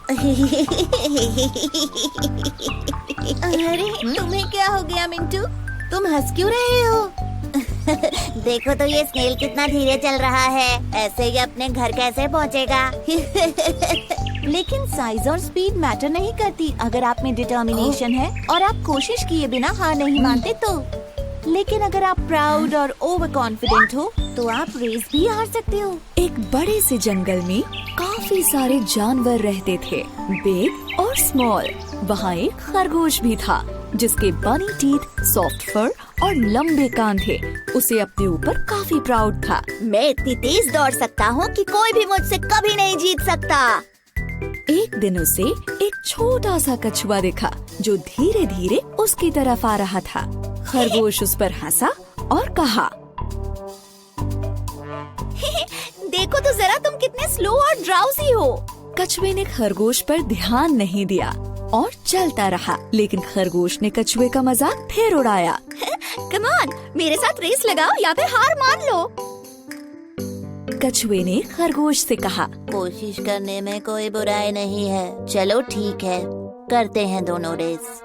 अरे तुम्हें क्या हो गया मिंटू? तुम हंस क्यों रहे हो? देखो तो ये स्नेल कितना धीरे चल रहा है, ऐसे ही अपने घर कैसे पहुंचेगा? लेकिन साइज और स्पीड मैटर नहीं करती अगर आप में डिटर्मिनेशन है और आप कोशिश किए बिना हार नहीं मानते तो। लेकिन अगर आप प्राउड और ओवर कॉन्फिडेंट हो तो आप रेस भी हार सकते हो। एक बड़े से जंगल में काफी सारे जानवर रहते थे, बिग और स्मॉल। वहाँ एक खरगोश भी था जिसके बनी टीथ, सॉफ्ट फर और लंबे कान थे। उसे अपने ऊपर काफी प्राउड था। मैं इतनी तेज दौड़ सकता हूँ कि कोई भी मुझसे कभी नहीं जीत सकता। एक दिन उसे एक छोटा सा कछुआ दिखा जो धीरे धीरे उसकी तरफ आ रहा था। खरगोश उस पर हंसा और कहा, देखो तो जरा तुम कितने स्लो और ड्राउजी हो। कछुए ने खरगोश पर ध्यान नहीं दिया और चलता रहा, लेकिन खरगोश ने कछुए का मजाक फिर उड़ाया। कम ऑन, मेरे साथ रेस लगाओ या फिर हार मान लो। कछुए ने खरगोश से कहा, कोशिश करने में कोई बुराई नहीं है। चलो ठीक है, करते हैं दोनों रेस।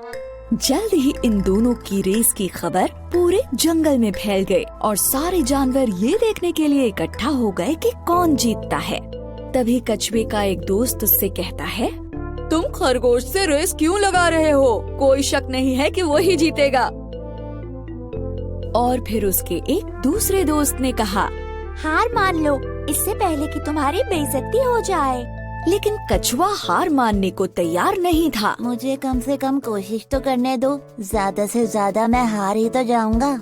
जल्द ही इन दोनों की रेस की खबर पूरे जंगल में फैल गई और सारे जानवर ये देखने के लिए इकट्ठा हो गए कि कौन जीतता है। तभी कछुए का एक दोस्त उससे कहता है, तुम खरगोश से रेस क्यों लगा रहे हो? कोई शक नहीं है कि वही जीतेगा। और फिर उसके एक दूसरे दोस्त ने कहा, हार मान लो इससे पहले कि तुम्हारी बेइज्जती हो जाए। लेकिन कछुआ हार मानने को तैयार नहीं था। मुझे कम से कम कोशिश तो करने दो, ज्यादा से ज्यादा मैं हार ही तो जाऊंगा।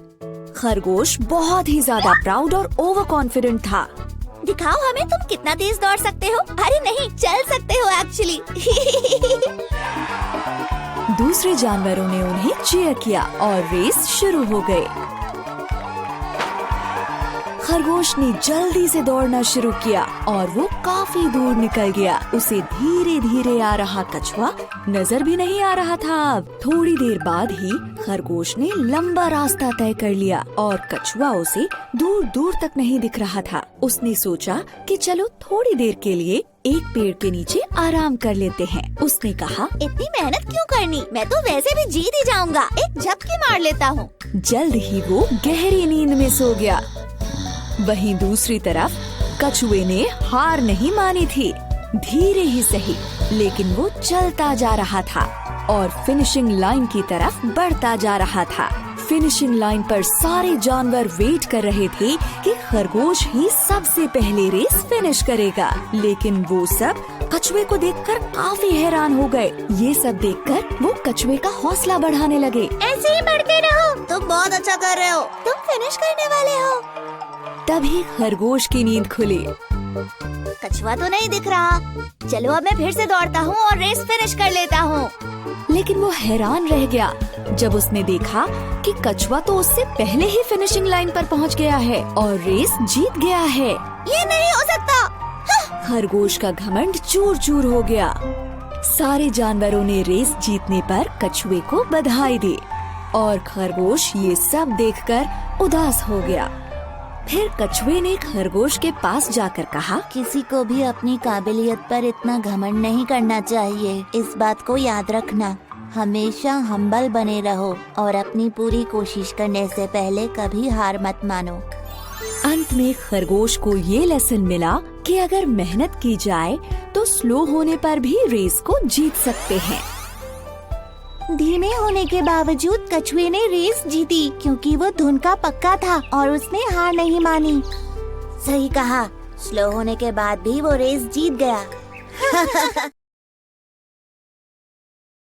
खरगोश बहुत ही ज्यादा प्राउड और ओवर कॉन्फिडेंट था। दिखाओ हमें तुम कितना तेज दौड़ सकते हो। अरे नहीं, चल सकते हो एक्चुअली। दूसरे जानवरों ने उन्हें चीयर किया और रेस शुरू हो गई। खरगोश ने जल्दी से दौड़ना शुरू किया और वो काफी दूर निकल गया। उसे धीरे धीरे आ रहा कछुआ नजर भी नहीं आ रहा था। अब थोड़ी देर बाद ही खरगोश ने लंबा रास्ता तय कर लिया और कछुआ उसे दूर दूर तक नहीं दिख रहा था। उसने सोचा कि चलो थोड़ी देर के लिए एक पेड़ के नीचे आराम कर लेते हैं। उसने कहा, इतनी मेहनत क्यों करनी, मैं तो वैसे भी जीत ही जाऊंगा। एक झपकी मार लेता हूँ। जल्द ही वो गहरी नींद में सो गया। वहीं दूसरी तरफ कछुए ने हार नहीं मानी थी। धीरे ही सही, लेकिन वो चलता जा रहा था और फिनिशिंग लाइन की तरफ बढ़ता जा रहा था। फिनिशिंग लाइन पर सारे जानवर वेट कर रहे थे कि खरगोश ही सबसे पहले रेस फिनिश करेगा। लेकिन वो सब कछुए को देखकर काफी हैरान हो गए। ये सब देखकर वो कछुए का हौसला बढ़ाने लगे। ऐसे ही बढ़ते रहो, तुम बहुत अच्छा कर रहे हो, तुम फिनिश करने वाले हो। तभी खरगोश की नींद खुली। कछुआ तो नहीं दिख रहा। चलो अब मैं फिर से दौड़ता हूँ और रेस फिनिश कर लेता हूँ। लेकिन वो हैरान रह गया जब उसने देखा कि कछुआ तो उससे पहले ही फिनिशिंग लाइन पर पहुँच गया है और रेस जीत गया है। ये नहीं हो सकता। खरगोश का घमंड चूर चूर हो गया। सारे जानवरों ने रेस जीतने पर कछुए को बधाई दी और खरगोश ये सब देखकर उदास हो गया। फिर कछुए ने खरगोश के पास जाकर कहा, किसी को भी अपनी काबिलियत पर इतना घमंड नहीं करना चाहिए। इस बात को याद रखना, हमेशा हम्बल बने रहो और अपनी पूरी कोशिश करने से पहले कभी हार मत मानो। अंत में खरगोश को ये लेसन मिला कि अगर मेहनत की जाए तो स्लो होने पर भी रेस को जीत सकते हैं। धीमे होने के बावजूद कछुए ने रेस जीती क्योंकि वो धुन का पक्का था और उसने हार नहीं मानी। सही कहा, स्लो होने के बाद भी वो रेस जीत गया।